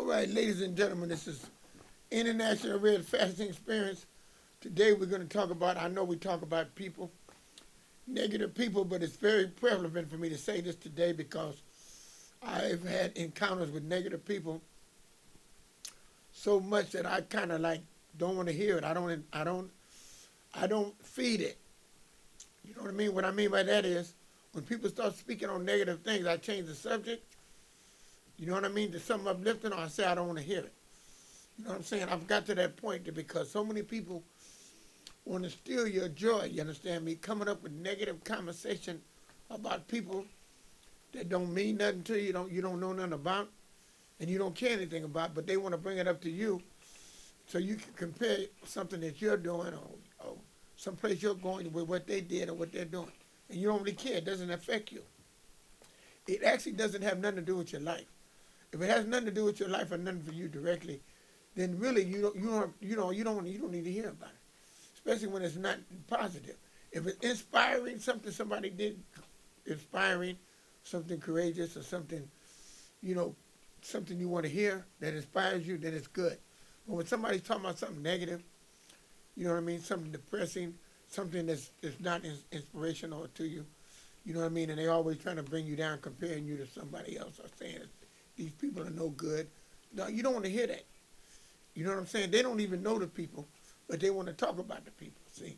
All right, ladies and gentlemen, this is International Red Fasting Experience. Today we're going to talk about, I know we talk about people, negative people, but it's very prevalent for me to say this today because I've had encounters with negative people so much that I kind of like don't want to hear it. I don't feed it. You know what I mean? What I mean by that is when people start speaking on negative things, I change the subject. You know what I mean? To something uplifting, or I say I don't want to hear it. You know what I'm saying? I've got to that point that because so many people want to steal your joy, you understand me? Coming up with negative conversation about people that don't mean nothing to you, you don't know nothing about, and you don't care anything about, but they want to bring it up to you so you can compare something that you're doing or someplace you're going with what they did or what they're doing. And you don't really care. It doesn't affect you. It actually doesn't have nothing to do with your life. If it has nothing to do with your life or nothing for you directly, then really you don't need to hear about it, especially when it's not positive. If it's inspiring, something somebody did, inspiring, something courageous or something, something you want to hear that inspires you, then it's good. But when somebody's talking about something negative, you know what I mean, something depressing, something that's not inspirational to you, you know what I mean, and they always trying to bring you down, comparing you to somebody else or saying these people are no good. No, you don't want to hear that. You know what I'm saying? They don't even know the people, but they want to talk about the people, see?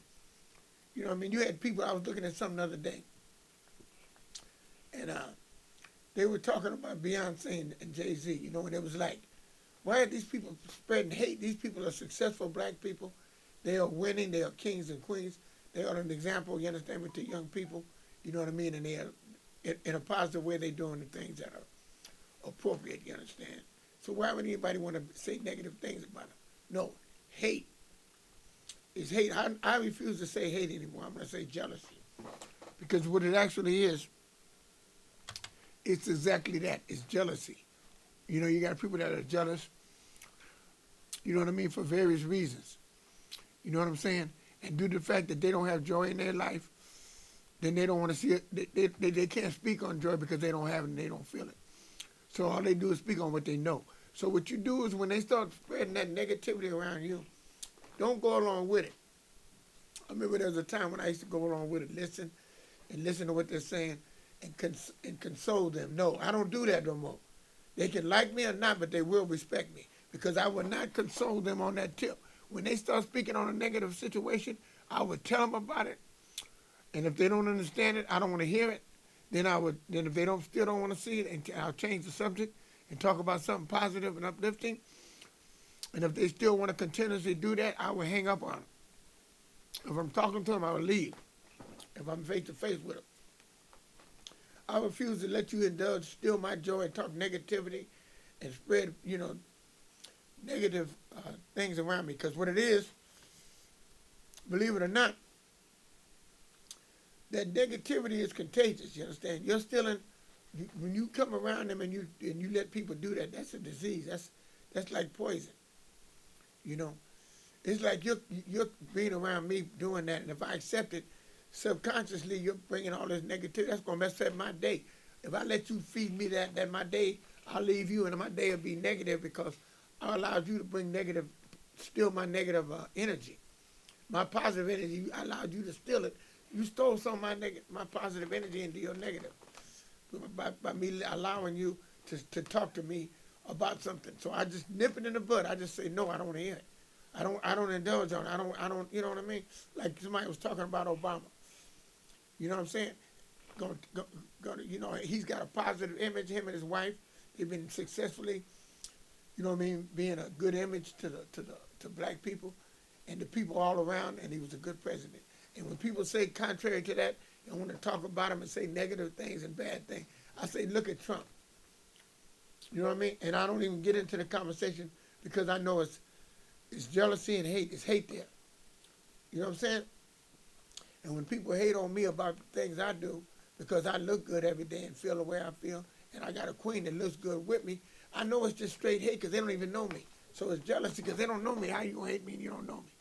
You know what I mean? You had people, I was looking at something the other day, and they were talking about Beyonce and Jay-Z, and it was like, why are these people spreading hate? These people are successful black people. They are winning. They are kings and queens. They are an example, you understand me, to young people, you know what I mean? And they are, in a positive way, they're doing the things that are appropriate, you understand? So why would anybody want to say negative things about them? No, hate is hate. I refuse to say hate anymore. I'm going to say jealousy. Because what it actually is, it's exactly that. It's jealousy. You got people that are jealous, you know what I mean, for various reasons. You know what I'm saying? And due to the fact that they don't have joy in their life, then they don't want to see it. They can't speak on joy because they don't have it and they don't feel it. So all they do is speak on what they know. So what you do is when they start spreading that negativity around you, don't go along with it. I remember there was a time when I used to go along with it, listen to what they're saying and console them. No, I don't do that no more. They can like me or not, but they will respect me because I will not console them on that tip. When they start speaking on a negative situation, I would tell them about it. And if they don't understand it, I don't want to hear it. Then if they still don't want to see it, I'll change the subject and talk about something positive and uplifting. And if they still want to continuously do that, I will hang up on them. If I'm talking to them, I will leave. If I'm face to face with them, I refuse to let you steal my joy and talk negativity and spread, negative things around me. Because what it is, believe it or not, that negativity is contagious. You understand? You're stealing. When you come around them and you let people do that, that's a disease. That's like poison. It's like you're being around me doing that, and if I accept it, subconsciously you're bringing all this negativity. That's gonna mess up my day. If I let you feed me that my day, I'll leave you, and my day will be negative because I allowed you to bring negative, steal my negative energy, my positive energy. I allowed you to steal it. You stole some of my positive energy into your negative by me allowing you to talk to me about something. So I just nip it in the bud. I just say, no, I don't want to hear it. I don't indulge on it. I don't, you know what I mean? Like somebody was talking about Obama. You know what I'm saying? He's got a positive image, him and his wife. They've been successfully, being a good image to black people and the people all around, and he was a good president. And when people say contrary to that and want to talk about him and say negative things and bad things, I say, look at Trump. You know what I mean? And I don't even get into the conversation because I know it's jealousy and hate. It's hate there. You know what I'm saying? And when people hate on me about the things I do because I look good every day and feel the way I feel, and I got a queen that looks good with me, I know it's just straight hate because they don't even know me. So it's jealousy because they don't know me. How you going to hate me and you don't know me?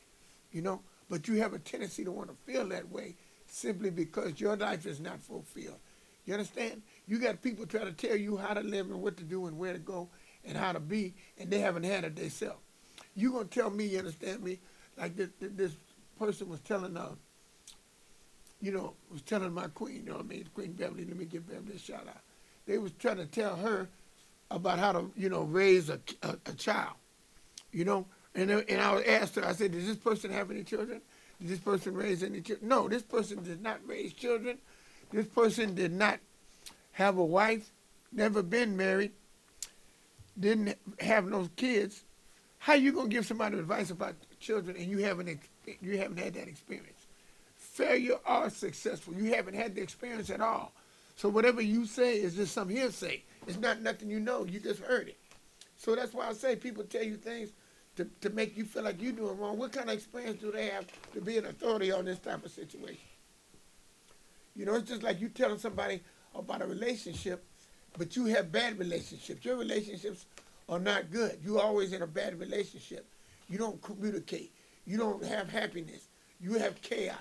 But you have a tendency to want to feel that way simply because your life is not fulfilled. You understand? You got people trying to tell you how to live and what to do and where to go, and how to be, and they haven't had it themselves. You gonna tell me, you understand me? Like this person was telling, was telling my queen, you know what I mean, Queen Beverly. Let me give Beverly a shout out. They was trying to tell her about how to, raise a child, And I asked her, I said, does this person have any children? Did this person raise any children? No, this person did not raise children. This person did not have a wife, never been married, didn't have no kids. How you gonna give somebody advice about children and you haven't had that experience? Failure or successful, you haven't had the experience at all. So whatever you say is just some hearsay. It's not nothing you know. You just heard it. So that's why I say people tell you things to make you feel like you're doing wrong. What kind of experience do they have to be an authority on this type of situation? It's just like you telling somebody about a relationship, but you have bad relationships. Your relationships are not good. You're always in a bad relationship. You don't communicate. You don't have happiness. You have chaos.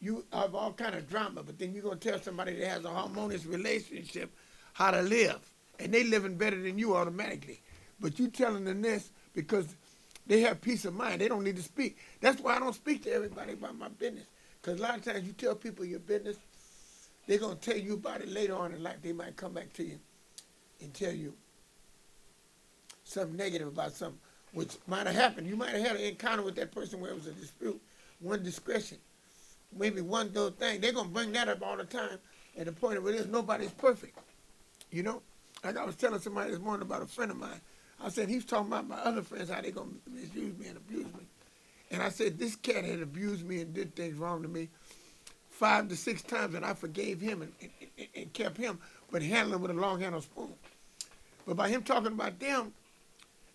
You have all kind of drama, but then you're going to tell somebody that has a harmonious relationship how to live, and they living better than you automatically. But you telling them this because they have peace of mind. They don't need to speak. That's why I don't speak to everybody about my business, because a lot of times you tell people your business, they're going to tell you about it later on in life. They might come back to you and tell you something negative about something, which might have happened. You might have had an encounter with that person where it was a dispute, one discretion, maybe one little thing. They're going to bring that up all the time, and the point of it is nobody's perfect. Like I was telling somebody this morning about a friend of mine. I said, he's talking about my other friends, how they going to misuse me and abuse me. And I said, this cat had abused me and did things wrong to me 5 to 6 times, and I forgave him and kept him, but handled him with a long-handled spoon. But by him talking about them,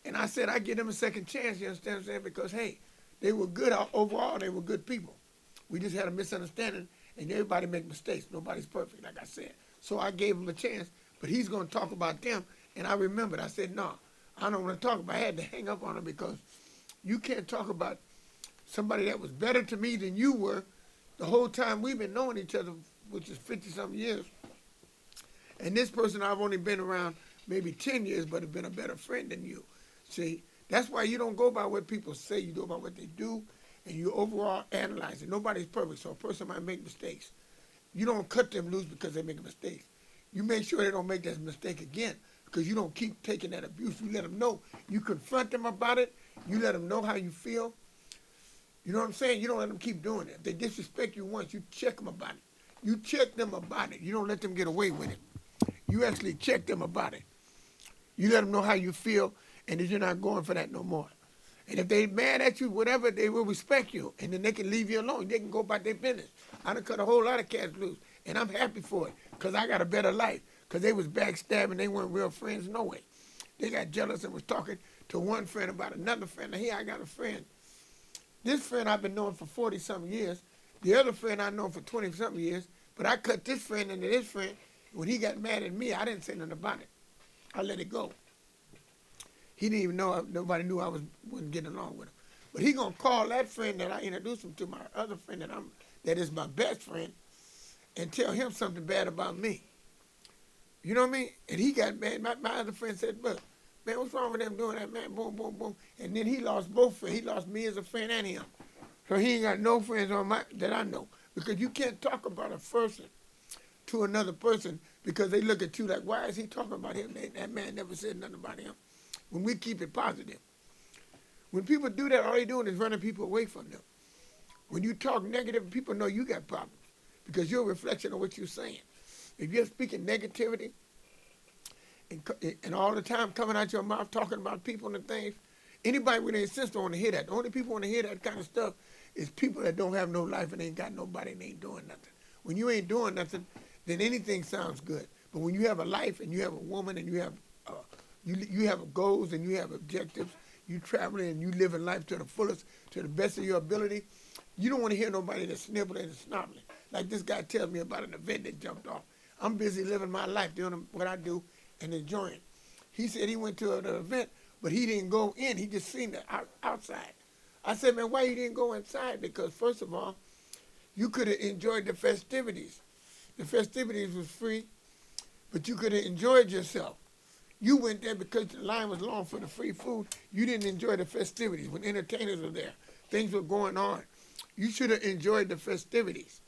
and I said, I give them a second chance, you understand what I'm saying? Because, hey, they were good. Overall, they were good people. We just had a misunderstanding, and everybody make mistakes. Nobody's perfect, like I said. So I gave him a chance, but he's going to talk about them, and I remembered. I said, no, I don't want to talk about it. I had to hang up on him because you can't talk about somebody that was better to me than you were the whole time we've been knowing each other, which is 50-something years. And this person I've only been around maybe 10 years, but have been a better friend than you. See, that's why you don't go by what people say. You go by what they do, and you overall analyze it. Nobody's perfect, so a person might make mistakes. You don't cut them loose because they make a mistake. You make sure they don't make that mistake again, because you don't keep taking that abuse. You let them know. You confront them about it. You let them know how you feel. You know what I'm saying? You don't let them keep doing it. If they disrespect you once, you check them about it. You check them about it. You don't let them get away with it. You actually check them about it. You let them know how you feel, and that you're not going for that no more. And if they mad at you, whatever, they will respect you, and then they can leave you alone. They can go about their business. I done cut a whole lot of cats loose, and I'm happy for it, because I got a better life, because they was backstabbing. They weren't real friends, no way. They got jealous and was talking to one friend about another friend. Now, here I got a friend. This friend I've been knowing for 40-something years. The other friend I know for 20-something years, but I cut this friend into this friend. When he got mad at me, I didn't say nothing about it. I let it go. He didn't even know, nobody knew I wasn't getting along with him. But he gonna call that friend that I introduced him to, my other friend that is my best friend, and tell him something bad about me. You know what I mean? And he got mad. My other friend said, look, man, what's wrong with them doing that, man? Boom, boom, boom. And then he lost both friends. He lost me as a friend and him. So he ain't got no friends that I know. Because you can't talk about a person to another person because they look at you like, why is he talking about him? That man never said nothing about him. When we keep it positive. When people do that, all they're doing is running people away from them. When you talk negative, people know you got problems because you're a reflection of what you're saying. If you're speaking negativity and all the time coming out your mouth talking about people and things, anybody with any sense don't want to hear that. The only people want to hear that kind of stuff is people that don't have no life and ain't got nobody and ain't doing nothing. When you ain't doing nothing, then anything sounds good. But when you have a life and you have a woman and you have goals and you have objectives, you traveling and you living life to the fullest, to the best of your ability, you don't want to hear nobody that's sniveling and snobbling. Like this guy tells me about an event that jumped off. I'm busy living my life, doing what I do and enjoying. He said he went to an event, but he didn't go in. He just seen it outside. I said, man, why you didn't go inside? Because first of all, you could have enjoyed the festivities. The festivities was free, but you could have enjoyed yourself. You went there because the line was long for the free food. You didn't enjoy the festivities when entertainers were there. Things were going on. You should have enjoyed the festivities.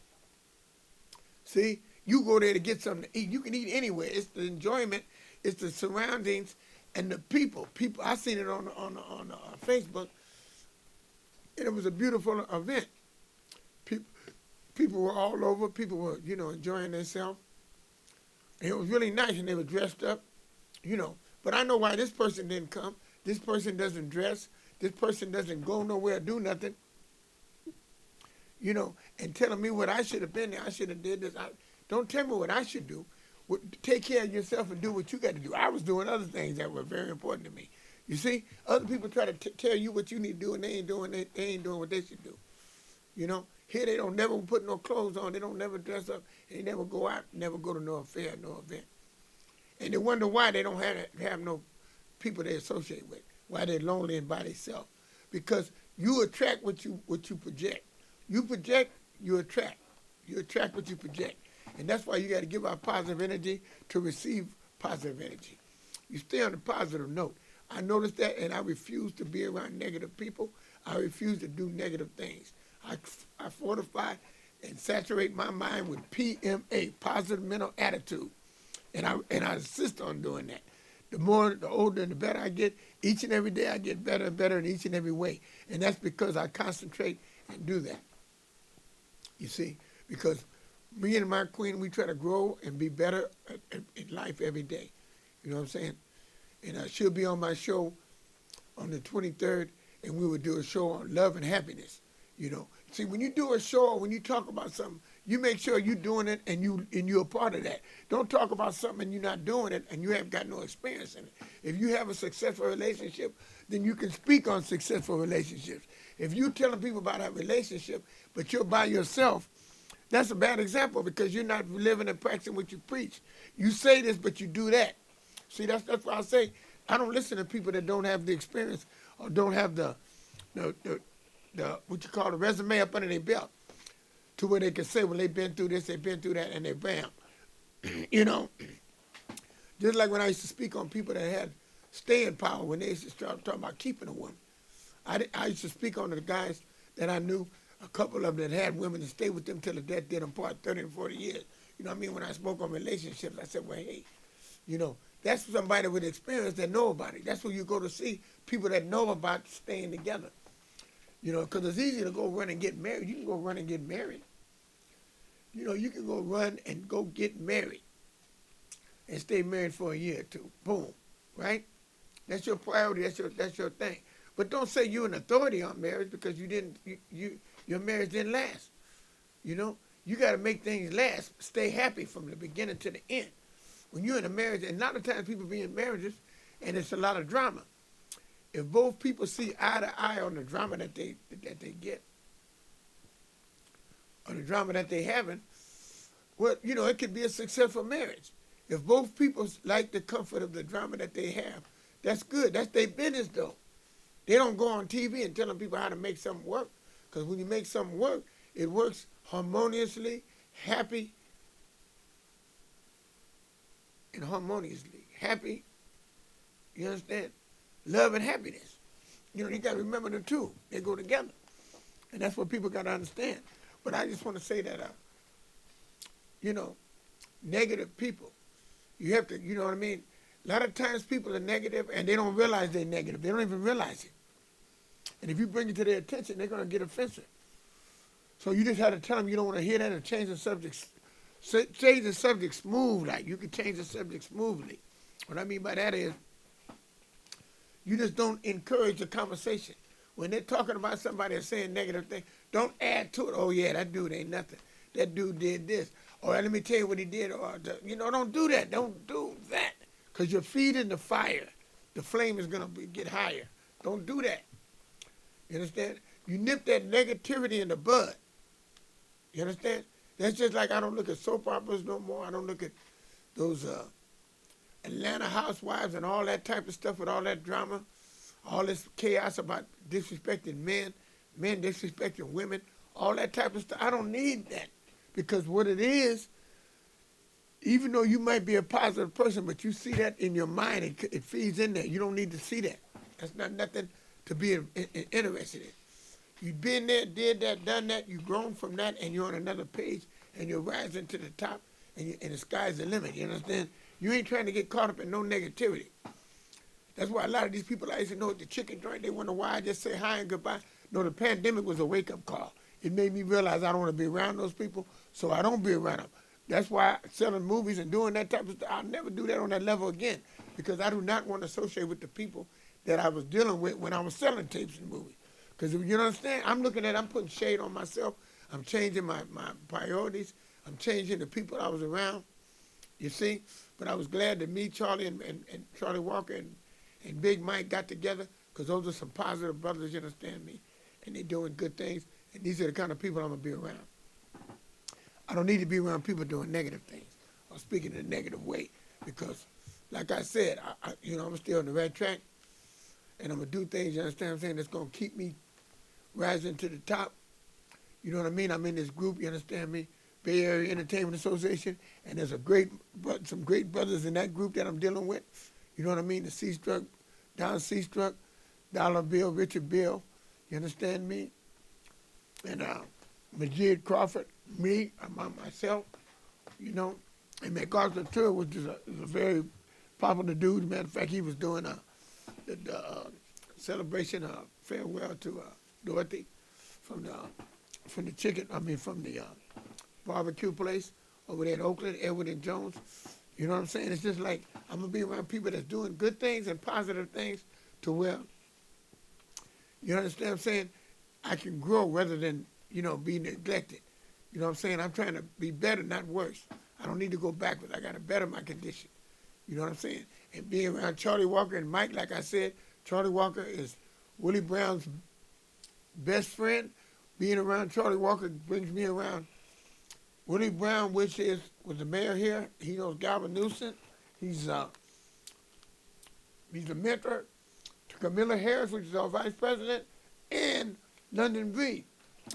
See, you go there to get something to eat. You can eat anywhere. It's the enjoyment, it's the surroundings, and the people. People, I seen it on Facebook, and it was a beautiful event. People were all over. People were, enjoying themselves. And it was really nice, and they were dressed up, But I know why this person didn't come. This person doesn't dress. This person doesn't go nowhere, do nothing. And telling me what I should have been there. I should have did this. Don't tell me what I should do. Take care of yourself and do what you got to do. I was doing other things that were very important to me. You see, other people try to tell you what you need to do, and they ain't doing what they should do. Here they don't never put no clothes on. They don't never dress up. They never go out, never go to no affair, no event. And they wonder why they don't have no people they associate with. Why they're lonely and by themselves. Because you attract what you project. You project, you attract. You attract what you project. And that's why you got to give out positive energy to receive positive energy. You stay on the positive note. I noticed that, and I refuse to be around negative people. I refuse to do negative things. I fortify and saturate my mind with PMA, positive mental attitude. And I insist on doing that. The older and the better I get, each and every day I get better and better in each and every way. And that's because I concentrate and do that. You see, because me and my queen, we try to grow and be better in life every day. You know what I'm saying? And she'll be on my show on the 23rd, and we will do a show on love and happiness. See, when you do a show or when you talk about something, you make sure you're doing it and you're a part of that. Don't talk about something and you're not doing it and you haven't got no experience in it. If you have a successful relationship, then you can speak on successful relationships. If you're telling people about that relationship, but you're by yourself, that's a bad example because you're not living and practicing what you preach. You say this, but you do that. See, that's why I say I don't listen to people that don't have the experience or don't have the what you call the resume up under their belt to where they can say, well, they've been through this, they've been through that, and they bam. Just like when I used to speak on people that had staying power when they used to start talking about keeping a woman. I used to speak on the guys that I knew, a couple of them that had women that stayed with them till the death did them part, 30 and 40 years. You know what I mean? When I spoke on relationships, I said, well, hey, that's somebody with experience that know about it. That's where you go to see people that know about staying together. Because it's easy to go run and get married. You can go run and get married. You can go run and go get married and stay married for a year or two. Boom. Right? That's your priority. That's your thing. But don't say you're an authority on marriage because your marriage didn't last. You got to make things last. Stay happy from the beginning to the end. When you're in a marriage, and a lot of times people be in marriages, and it's a lot of drama. If both people see eye to eye on the drama that they get, or the drama that they having, well, it could be a successful marriage. If both people like the comfort of the drama that they have, that's good. That's their business, though. They don't go on TV and telling people how to make something work. Because when you make something work, it works harmoniously, happy, and harmoniously. Happy, you understand? Love and happiness. You got to remember the two. They go together. And that's what people got to understand. But I just want to say that, negative people, you have to, you know what I mean? A lot of times people are negative and they don't realize they're negative. They don't even realize it. And if you bring it to their attention, they're going to get offensive. So you just have to tell them you don't want to hear that and change the subject. Change the subject smooth, like you can change the subject smoothly. What I mean by that is, you just don't encourage the conversation. When they're talking about somebody and saying negative things, don't add to it. Oh, yeah, that dude ain't nothing. That dude did this. Or let me tell you what he did. Or, don't do that. Don't do that. Because you're feeding the fire. The flame is going to get higher. Don't do that. You understand? You nip that negativity in the bud. You understand? That's just like I don't look at soap operas no more. I don't look at those Atlanta housewives and all that type of stuff with all that drama, all this chaos about disrespecting men disrespecting women, all that type of stuff. I don't need that because what it is even though you might be a positive person, but you see that in your mind, it feeds in there. You don't need to see that. That's not nothing to be interested in. You've been there, did that, done that, you've grown from that, and you're on another page, and you're rising to the top, and the sky's the limit, you understand? You ain't trying to get caught up in no negativity. That's why a lot of these people, I used to know at the chicken joint, they wonder why I just say hi and goodbye. No, the pandemic was a wake-up call. It made me realize I don't want to be around those people, so I don't be around them. That's why selling movies and doing that type of stuff, I'll never do that on that level again, because I do not want to associate with the people that I was dealing with when I was selling tapes and movies. Because you understand, I'm putting shade on myself. I'm changing my priorities. I'm changing the people I was around, you see. But I was glad that me, Charlie, and Charlie Walker and Big Mike got together, because those are some positive brothers, you understand me, and they're doing good things. And these are the kind of people I'm going to be around. I don't need to be around people doing negative things or speaking in a negative way, because, like I said, I'm still on the right track, and I'm going to do things, you understand what I'm saying, that's going to keep me rising to the top. You know what I mean? I'm in this group, you understand me, Bay Area Entertainment Association, and there's some great brothers in that group that I'm dealing with. You know what I mean? The C-Struck, Don C-Struck, Dollar Bill, Richard Bill, you understand me? And Majid Crawford, me, myself, you know, and MacArthur Tour, which is a very popular dude. Matter of fact, he was doing the celebration farewell to Dorothy from the barbecue place over there in Oakland, Edward and Jones. You know what I'm saying? It's just like I'm gonna be around people that's doing good things and positive things to where, you understand what I'm saying, I can grow rather than, be neglected. You know what I'm saying? I'm trying to be better, not worse. I don't need to go backwards. I got to better my condition. You know what I'm saying? And being around Charlie Walker and Mike, like I said, Charlie Walker is Willie Brown's best friend. Being around Charlie Walker brings me around Willie Brown, which was the mayor here. He knows Galvin Newsom. He's a mentor to Camilla Harris, which is our vice president, and London Breed.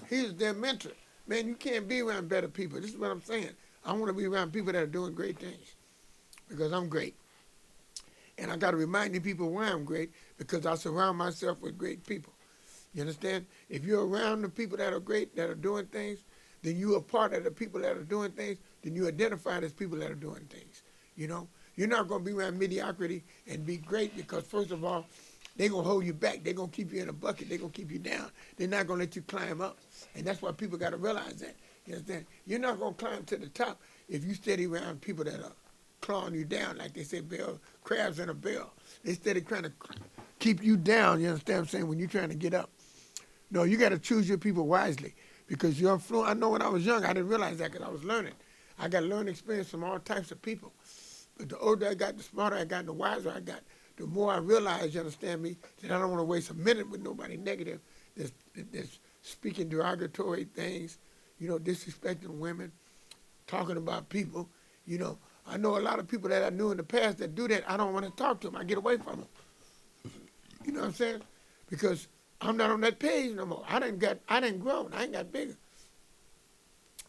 He's their mentor. Man, you can't be around better people. This is what I'm saying. I want to be around people that are doing great things, because I'm great. And I got to remind the people why I'm great, because I surround myself with great people. You understand? If you're around the people that are great, that are doing things, then you are part of the people that are doing things, then you identify as people that are doing things. You know? You're not going to be around mediocrity and be great, because, first of all, they're going to hold you back. They're going to keep you in a bucket. They're going to keep you down. They're not going to let you climb up. And that's why people got to realize that. You understand? You're not going to climb to the top if you steady around people that are clawing you down, like they say, crabs in a barrel. They steady trying to keep you down, you understand what I'm saying, when you're trying to get up. No, you got to choose your people wisely, because you're fluent. I know when I was young, I didn't realize that, because I was learning. I got learning experience from all types of people. But the older I got, the smarter I got, the wiser I got, the more I realized, you understand me, that I don't want to waste a minute with nobody negative that's speaking derogatory things, disrespecting women, talking about people. I know a lot of people that I knew in the past that do that. I don't want to talk to them. I get away from them. You know what I'm saying? Because I'm not on that page no more. I didn't grow. I ain't got bigger.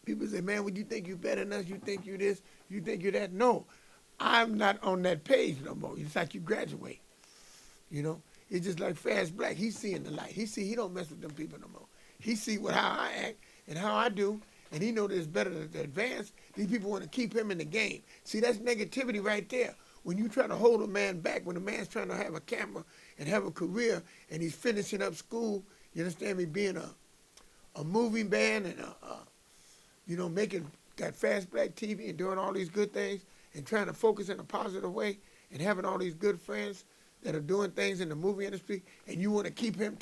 People say, man, would you think you better than us? You think you this? You think you that? No. I'm not on that page no more. It's like you graduate. It's just like Fast Black. He's seeing the light. He don't mess with them people no more. He see how I act and how I do, and he know that it's better to advance. These people want to keep him in the game. See, that's negativity right there. When you try to hold a man back, when a man's trying to have a camera and have a career, and he's finishing up school, you understand me, being a movie man and making that Fast Black TV and doing all these good things and trying to focus in a positive way and having all these good friends that are doing things in the movie industry, and you want to keep him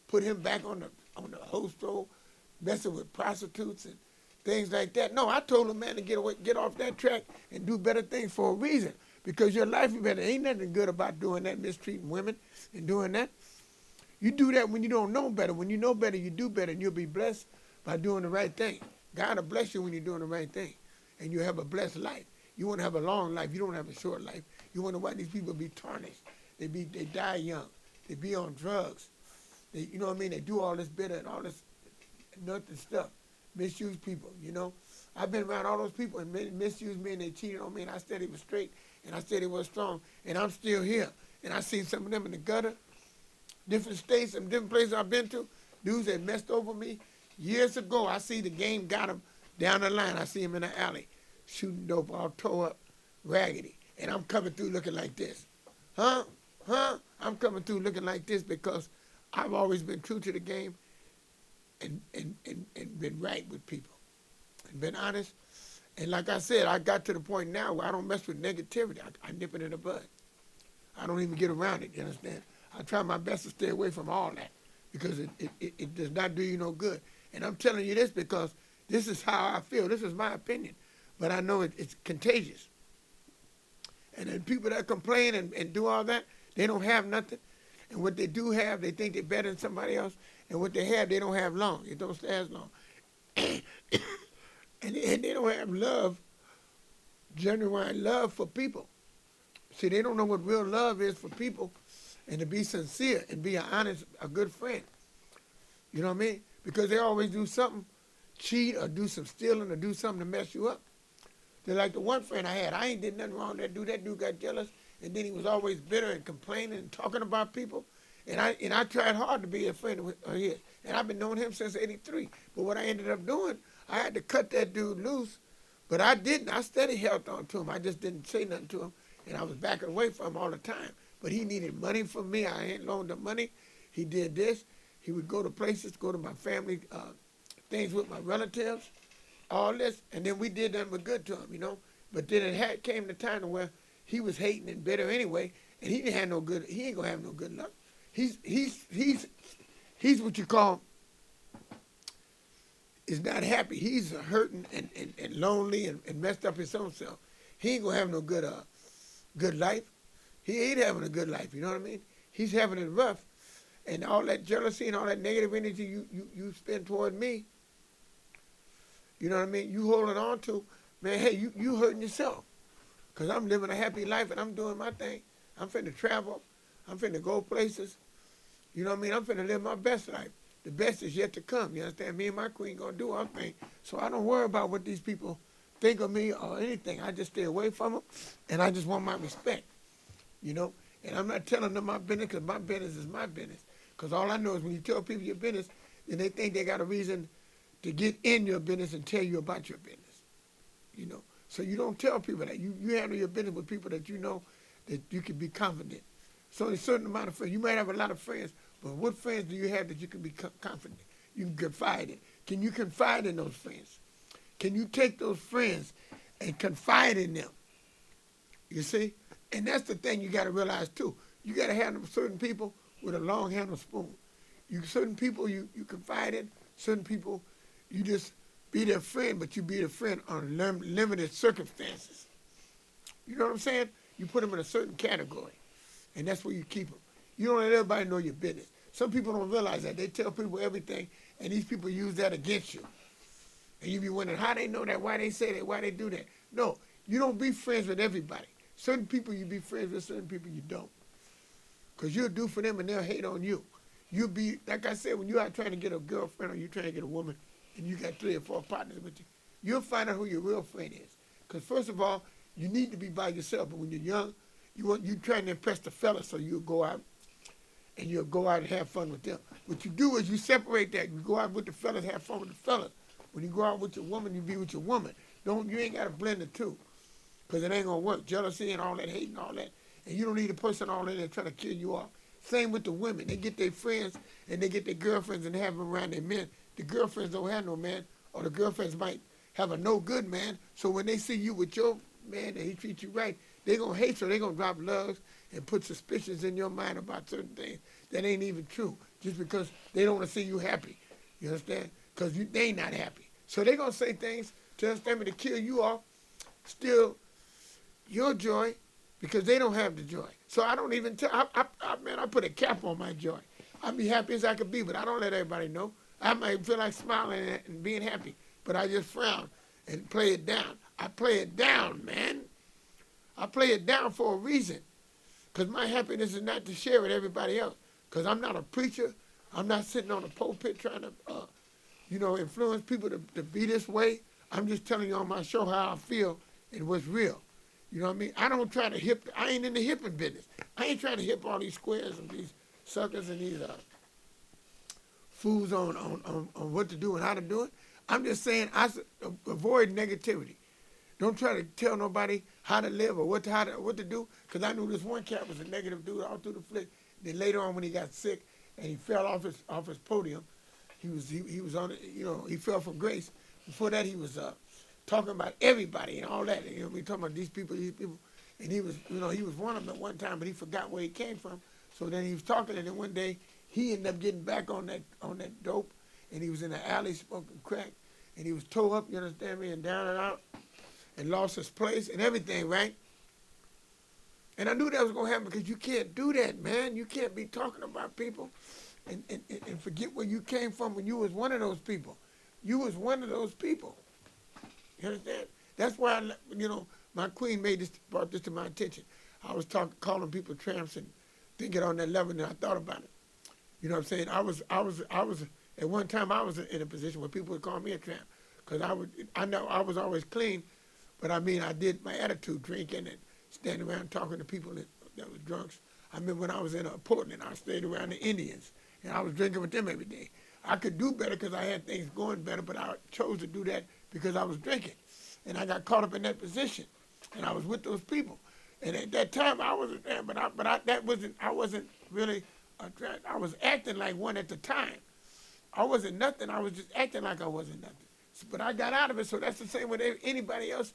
put him back on the host role, messing with prostitutes and things like that. No, I told him, man, to get off that track and do better things for a reason, because your life is better. Ain't nothing good about doing that, mistreating women and doing that. You do that when you don't know better. When you know better, you do better, and you'll be blessed by doing the right thing. God will bless you when you're doing the right thing, and you have a blessed life. You want to have a long life. You don't have a short life. You wonder why these people be tarnished. They die young. They be on drugs. They do all this bitter and all this nothing stuff. misuse people, you know. I've been around all those people and men misused me and they cheated on me and I said it was straight and I said it was strong and I'm still here. And I seen some of them in the gutter, different states and different places I've been to, dudes that messed over me. Years ago, I see the game got them down the line. I see them in the alley shooting dope all tore up, raggedy. And I'm coming through looking like this. Huh? I'm coming through looking like this because I've always been true to the game and been right with people and been honest. And like I said, I got to the point now where I don't mess with negativity. I nip it in the bud. I don't even get around it, you understand? I try my best to stay away from all that because it does not do you no good. And I'm telling you this because this is how I feel. This is my opinion. But I know it's contagious. And then people that complain and do all that, they don't have nothing. And what they do have, they think they're better than somebody else. And what they have, they don't have long. It don't last long. and they don't have love, genuine love for people. See, they don't know what real love is for people and to be sincere and be an honest, a good friend. You know what I mean? Because they always do something, cheat or do some stealing or do something to mess you up. They're like the one friend I had. I ain't did nothing wrong to that dude. That dude got jealous, and then he was always bitter and complaining and talking about people. And I tried hard to be a friend of his. And I've been knowing him since '83. But what I ended up doing, I had to cut that dude loose. But I didn't. I steady held on to him. I just didn't say nothing to him. And I was backing away from him all the time. But he needed money from me. I ain't loaned him money. He did this. He would go to places, go to my family, things with my relatives, all this. And then we did nothing but good to him, you know. But then it came the time to where he was hating and bitter anyway. And he didn't have no good, he ain't going to have no good luck. He's what you call, is not happy. He's hurting and lonely and messed up his own self. He ain't going to have no good life. He ain't having a good life, you know what I mean? He's having it rough. And all that jealousy and all that negative energy you spend toward me, you know what I mean? You holding on to, man, hey, you hurting yourself. Because I'm living a happy life and I'm doing my thing. I'm finna travel. I'm finna go places. You know what I mean? I'm finna live my best life. The best is yet to come. You understand? Me and my queen gonna do our thing. So I don't worry about what these people think of me or anything. I just stay away from them, and I just want my respect. You know? And I'm not telling them my business because my business is my business. Because all I know is when you tell people your business, then they think they got a reason to get in your business and tell you about your business. You know? So you don't tell people that. You handle your business with people that you know that you can be confident. So a certain amount of friends. You might have a lot of friends, but what friends do you have that you can be confident? You can confide in. Can you confide in those friends? Can you take those friends and confide in them? You see? And that's the thing you got to realize too. You got to handle certain people with a long handle spoon. Certain people you confide in, certain people you just be their friend, but you be their friend on limited circumstances. You know what I'm saying? You put them in a certain category, and that's where you keep them. You don't let everybody know your business. Some people don't realize that. They tell people everything, and these people use that against you. And you be wondering how they know that, why they say that, why they do that. No, you don't be friends with everybody. Certain people you be friends with, certain people you don't. Because you'll do for them and they'll hate on you. You'll be, like I said, when you're out trying to get a girlfriend or you're trying to get a woman and you got 3 or 4 partners with you, you'll find out who your real friend is. Because first of all, you need to be by yourself. But when you're young, you're trying to impress the fellas, so you'll go out and have fun with them. What you do is you separate that. You go out with the fellas, have fun with the fellas. When you go out with your woman, you be with your woman. You ain't got to blend the two. Because it ain't going to work. Jealousy and all that, hate and all that. And you don't need a person all in there trying to kill you off. Same with the women. They get their friends and they get their girlfriends and have them around their men. The girlfriends don't have no man, or the girlfriends might have a no good man. So when they see you with your man and he treats you right, they're going to hate you. They're going to drop lugs and put suspicions in your mind about certain things that ain't even true just because they don't want to see you happy. You understand? Because they not happy. So they're going to say things to understand me to kill you off, steal your joy, because they don't have the joy. So I don't even tell, I put a cap on my joy. I be happy as I could be, but I don't let everybody know. I might feel like smiling and being happy, but I just frown and play it down. I play it down, man. I play it down for a reason, because my happiness is not to share with everybody else, because I'm not a preacher. I'm not sitting on a pulpit trying to influence people to be this way. I'm just telling you on my show how I feel and what's real. You know what I mean? I don't try to hip. I ain't in the hipping business. I ain't trying to hip all these squares and these suckers and these fools on what to do and how to do it. I'm just saying avoid negativity. Don't try to tell nobody how to live or what to do. Because I knew this one cat was a negative dude all through the flick. Then later on, when he got sick and he fell off his podium, he was on it. He fell from grace. Before that, he was talking about everybody and all that. We talking about these people, and he was one of them at one time, but he forgot where he came from. So then he was talking, and then one day he ended up getting back on that dope, and he was in the alley smoking crack, and he was tore up. You understand me? And down and out. And lost his place and everything, right? And I knew that was going to happen because you can't do that, man. You can't be talking about people and forget where you came from when you was one of those people. You was one of those people. You understand? That's why, my queen brought this to my attention. I was calling people tramps and thinking on that level, and I thought about it. You know what I'm saying? I was at one time I was in a position where people would call me a tramp because I know I was always clean. But I mean, I did my attitude, drinking and standing around talking to people that was drunks. I remember when I was in Portland, I stayed around the Indians, and I was drinking with them every day. I could do better because I had things going better, but I chose to do that because I was drinking. And I got caught up in that position, and I was with those people. And at that time, I wasn't there, I wasn't really a tramp. I was acting like one at the time. I wasn't nothing. I was just acting like I wasn't nothing. But I got out of it, so that's the same with anybody else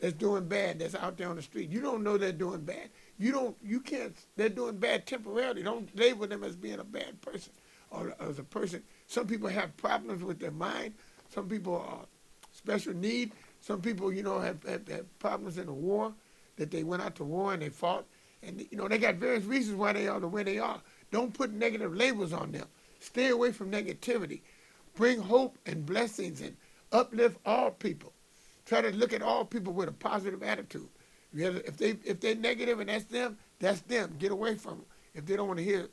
that's doing bad, that's out there on the street. You don't know they're doing bad. They're doing bad temporarily. Don't label them as being a bad person or as a person. Some people have problems with their mind. Some people are special need. Some people, have problems in the war, that they went out to war and they fought. And, they got various reasons why they are the way they are. Don't put negative labels on them. Stay away from negativity. Bring hope and blessings and uplift all people. Try to look at all people with a positive attitude. If they're negative and that's them, Get away from them. If they don't want to hear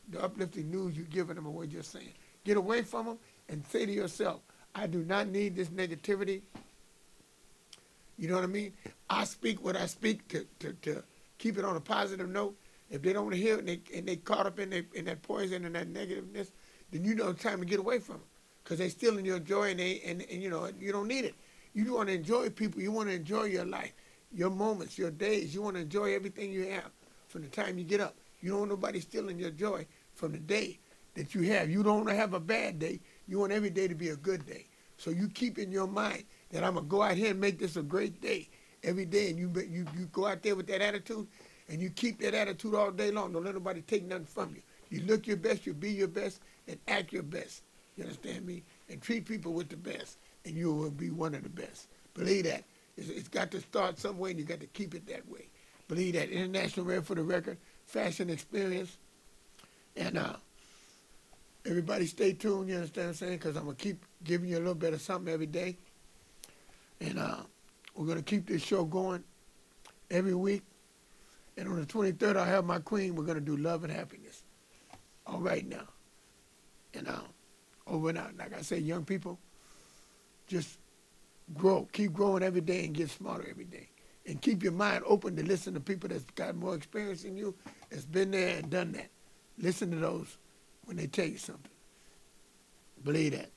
the uplifting news you're giving them or what you're saying, get away from them and say to yourself, I do not need this negativity. You know what I mean? I speak what I speak to keep it on a positive note. If they don't want to hear it and they caught up in that poison and that negativeness, then it's time to get away from them. Because they're stealing your joy and you don't need it. You want to enjoy people. You want to enjoy your life, your moments, your days. You want to enjoy everything you have from the time you get up. You don't want nobody stealing your joy from the day that you have. You don't want to have a bad day. You want every day to be a good day. So you keep in your mind that I'm going to go out here and make this a great day every day. And you go out there with that attitude, and you keep that attitude all day long. Don't let nobody take nothing from you. You look your best, you be your best, and act your best. You understand me? And treat people with the best, and you will be one of the best. Believe that. It's got to start somewhere, and you got to keep it that way. Believe that. International Red for the Record, Fashion Experience. And everybody stay tuned, you understand what I'm saying? Because I'm going to keep giving you a little bit of something every day. And we're going to keep this show going every week. And on the 23rd, I'll have my queen. We're going to do Love and Happiness. All right now. And over and out. Like I say, young people, just grow. Keep growing every day and get smarter every day. And keep your mind open to listen to people that's got more experience than you, that's been there and done that. Listen to those when they tell you something. Believe that.